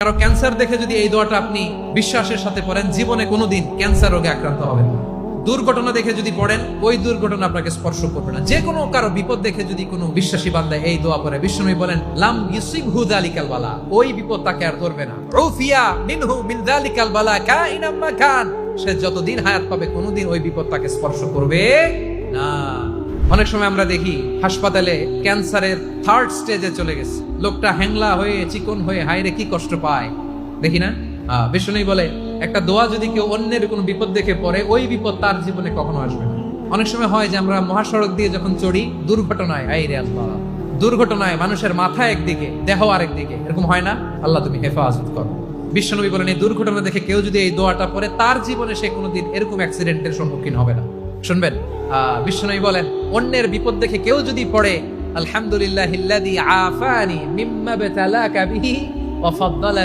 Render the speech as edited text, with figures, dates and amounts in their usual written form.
কারো ক্যান্সার দেখে যদি এই দোয়াটা আপনি বিশ্বাসের সাথে পড়েন, জীবনে কোনোদিন ক্যান্সার রোগে আক্রান্ত হবেন না। দুর্ঘটনা দেখে যদি পড়েন, ওই দুর্ঘটনা আপনাকে স্পর্শ করবে না। যে কোনো কারো বিপদ দেখে যদি কোনো বিশ্বাসী বান্দা এই দোয়া পড়ে, বিশ্বনবী বলেন লাম ইউসিবহু যালিকাল বালা, ওই বিপদ তাকে আর ধরবে না। উফিয়া মিনহু মিন যালিকাল বালা কাইনাম মা কান, সে যতদিন হায়াত পাবে কোনোদিন ওই বিপদ তাকে স্পর্শ করবে না। অনেক সময় আমরা দেখি হাসপাতালে ক্যান্সারের 3rd স্টেজে চলে গেছে, লোকটা হ্যাংলা হয়ে চিকন হয়ে হায়রে কি কষ্ট পায় দেখি না। বিষ্ণুই বলে একটা দোয়া যদি কেউ অন্যের কোনো বিপদ দেখে পড়ে, ওই বিপদ তার জীবনে কখনো আসবে না। অনেক সময় হয় যে আমরা মহাসড়ক দিয়ে যখন চড়ি, দুর্ঘটনায় আইরে আল্লাহ, দুর্ঘটনায় মানুষের মাথা একদিকে দেহ আরেকদিকে, এরকম হয় না? আল্লাহ তুমি হেফাজত করো। বিশ্বনবী বলেন এই দুর্ঘটনা দেখে কেউ যদি এই দোয়াটা পড়ে, তার জীবনে সে কোনোদিন এরকম অ্যাক্সিডেন্টের সম্মুখীন হবে না। শুনবেন, বিশ্বনবী বলেন অন্যের বিপদ দেখে কেউ যদি পড়ে, আলহামদুলিল্লাহিল্লাযী আফানি মিম্মা বতালাকা বিহি ওয়া ফাদ্দালা